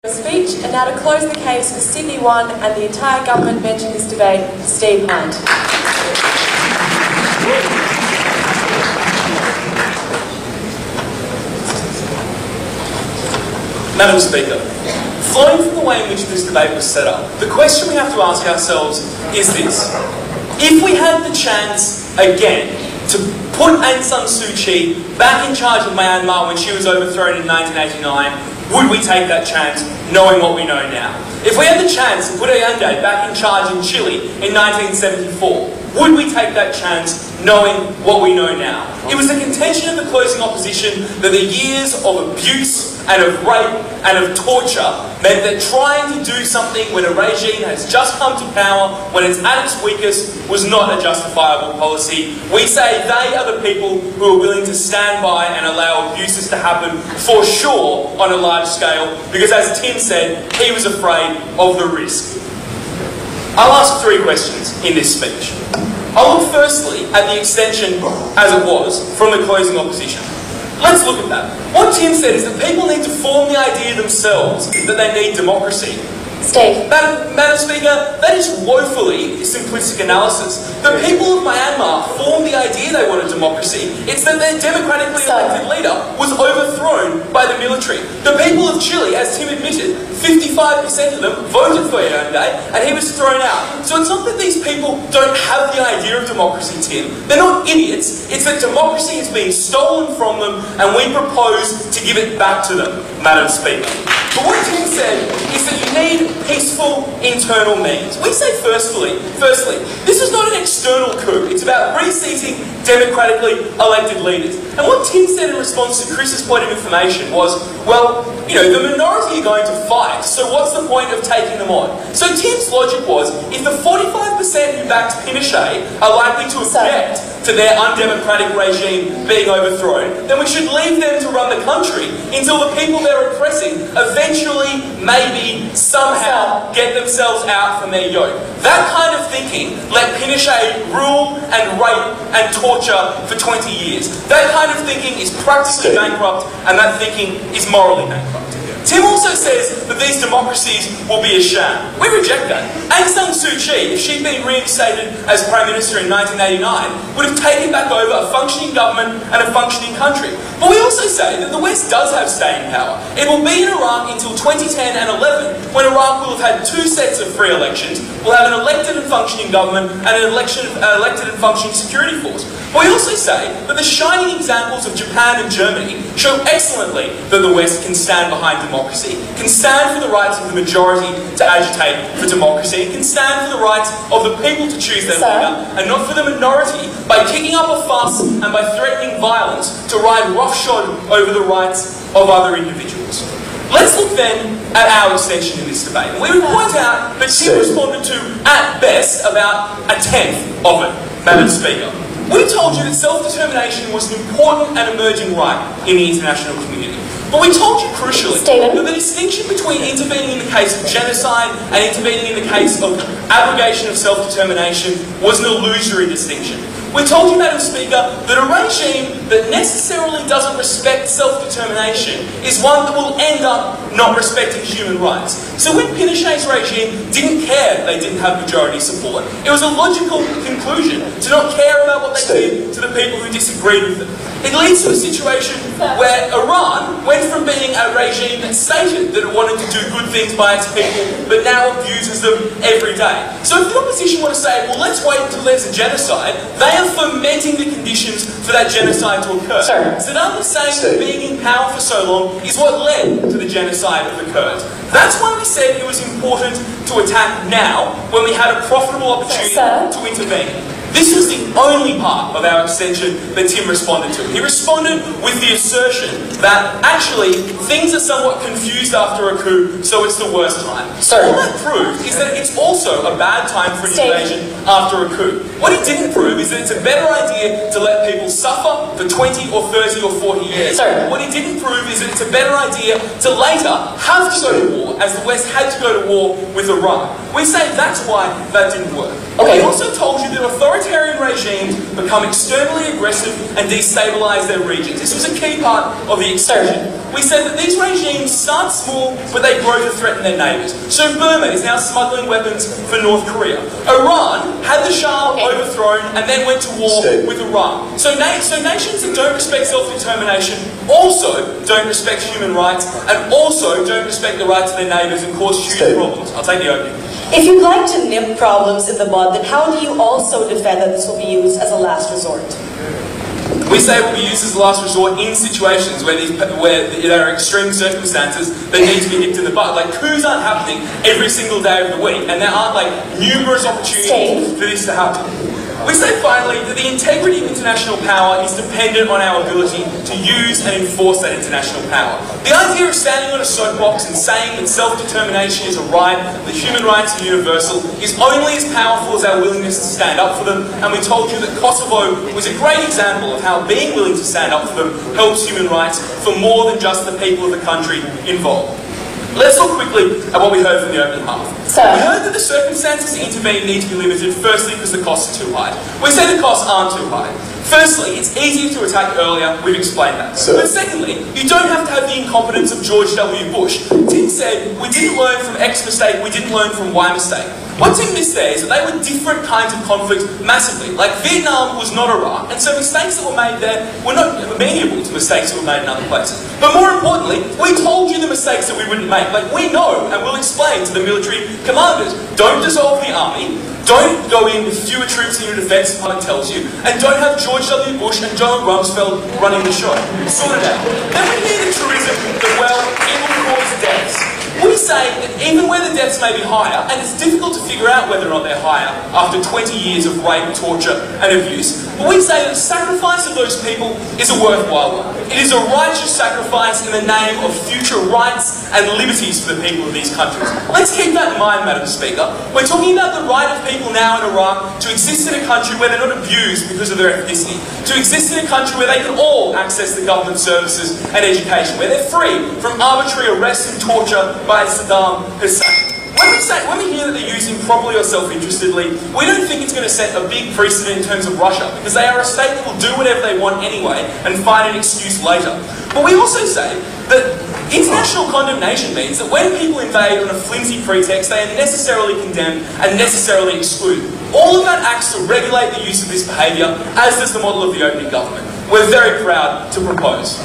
Speech, and now to close the case for Sydney 1 and the entire government bench in this debate, Steve Hind. Madam Speaker, flowing from the way in which this debate was set up, the question we have to ask ourselves is this. If we had the chance again to put Aung San Suu Kyi back in charge of Myanmar when she was overthrown in 1989, would we take that chance, knowing what we know now? If we had the chance to put Allende back in charge in Chile in 1974, would we take that chance, knowing what we know now? It was the contention of the closing opposition that the years of abuse and of rape and of torture meant that trying to do something when a regime has just come to power, when it's at its weakest, was not a justifiable policy. We say they are the people who are willing to stand by and allow abuses to happen for sure on a large scale, because as Tim said, he was afraid of the risk. I'll ask three questions in this speech. I'll look firstly at the extension, as it was, from the closing opposition. Let's look at that. What Tim said is that people need to form the idea themselves that they need democracy. Steve. Madam Speaker, that is woefully simplistic analysis. The people of Myanmar formed the idea they wanted democracy. It's that their democratically elected leader was overthrown by the military. The people of Chile, as Tim admitted, 55% of them voted for Allende and he was thrown out. So it's not that these people don't have the idea of democracy, Tim. They're not idiots. It's that democracy is being stolen from them and we propose to give it back to them, Madam Speaker. But what Tim said is that you need peaceful internal means. We say firstly, this is not an external coup. It's about reseating democratically elected leaders. And what Tim said in response to Chris's point of information was, well, you know, the minority are going to fight, so what's the point of taking them on? So Tim's logic was, if the 45% who backed Pinochet are likely to object to their undemocratic regime being overthrown, then we should leave them to run the country until the people they're oppressing eventually, maybe, somehow get themselves out from their yoke. That kind of thinking let Pinochet rule and rape and torture for 20 years. That kind of thinking is practically bankrupt, and that thinking is morally bankrupt. Tim also says that these democracies will be a sham. We reject that. Aung San Suu Kyi, if she'd been reinstated as Prime Minister in 1989, would have taken back over a functioning government and a functioning country. But we also say that the West does have staying power. It will be in Iraq until 2010 and 11, when Iraq will have had two sets of free elections. We'll have an elected and functioning government and an elected and functioning security force. But we also say that the shining examples of Japan and Germany show excellently that the West can stand behind democracy, can stand for the rights of the majority to agitate for democracy, and can stand for the rights of the people to choose their leader, and not for the minority, by kicking up a fuss and by threatening violence to ride roughshod over the rights of other individuals. Let's look then at our extension in this debate. We would point out that Tim responded to, at best, about a tenth of it, Madam Speaker. We told you that self-determination was an important and emerging right in the international community. But we told you crucially that the distinction between intervening in the case of genocide and intervening in the case of abrogation of self-determination was an illusory distinction. We told you, Madam Speaker, that a regime that necessarily doesn't respect self-determination is one that will end up not respecting human rights. So when Pinochet's regime didn't care that they didn't have majority support, it was a logical conclusion to not care about what they did to the people who disagreed with them. It leads to a situation where Iran went from being a regime that stated that it wanted to do good things by its people, but now abuses them every day. So if the opposition want to say, well, let's wait until there's a genocide, they are fomenting the conditions for that genocide to occur. Saddam Hussein being in power for so long is what led to the genocide of the Kurds. That's why we said it was important to attack now, when we had a profitable opportunity to intervene. This was the only part of our extension that Tim responded to. He responded with the assertion that, actually, things are somewhat confused after a coup, so it's the worst time. All that proved is that it's also a bad time for an invasion after a coup. What he didn't prove is that it's a better idea to let people suffer for 20 or 30 or 40 years. What he didn't prove is that it's a better idea to later have to go to war as the West had to go to war with Iran. We say that's why that didn't work. Okay. We also told you that authoritarian regimes become externally aggressive and destabilise their regions. This was a key part of the excursion. We said that these regimes start small, but they grow to threaten their neighbours. So Burma is now smuggling weapons for North Korea. Iran had the Shah overthrown and then went to war with Iraq. So nations that don't respect self-determination also don't respect human rights and also don't respect the rights of their neighbours and cause huge problems. I'll take the opening. If you'd like to nip problems in the bud, then how do you also defend that this will be used as a last resort? We say it will be used as a last resort in situations where there are extreme circumstances that need to be nipped in the bud. Like, coups aren't happening every single day of the week, and there aren't, like, numerous opportunities for this to happen. We say, finally, that the integrity of international power is dependent on our ability to use and enforce that international power. The idea of standing on a soapbox and saying that self-determination is a right, that human rights are universal, is only as powerful as our willingness to stand up for them, and we told you that Kosovo was a great example of how being willing to stand up for them helps human rights for more than just the people of the country involved. Let's look quickly at what we heard from the opening half. We heard that the circumstances to intervene need to be limited, firstly because the costs are too high. We say the costs aren't too high. Firstly, it's easier to attack earlier, we've explained that. But secondly, you don't have to have the incompetence of George W. Bush. Tim said, we didn't learn from X mistake, we didn't learn from Y mistake. What Tim missed there is that they were different kinds of conflicts massively. Like, Vietnam was not Iraq, and so mistakes that were made there were not amenable to mistakes that were made in other places. But more importantly, we told you the mistakes that we wouldn't make. Like, we know and will explain to the military commanders, don't dissolve the army, don't go in with fewer troops in your defence, Department tells you, and don't have George W. Bush and Donald Rumsfeld running the show. Sort it out. Then we hear the truism that, well, it will cause deaths. We say that even where the deaths may be higher, and it's difficult to figure out whether or not they're higher after 20 years of rape, torture and abuse, but we say that the sacrifice of those people is a worthwhile one. It is a righteous sacrifice in the name of future rights and liberties for the people of these countries. Let's keep that in mind, Madam Speaker. We're talking about the right of people now in Iraq to exist in a country where they're not abused because of their ethnicity, to exist in a country where they can all access the government services and education, where they're free from arbitrary arrest and torture by Saddam Hussein. When we hear that they're using properly or self-interestedly, we don't think it's going to set a big precedent in terms of Russia, because they are a state that will do whatever they want anyway and find an excuse later. But we also say that international condemnation means that when people invade on a flimsy pretext, they are necessarily condemned and necessarily excluded. All of that acts to regulate the use of this behaviour, as does the model of the opening government. We're very proud to propose.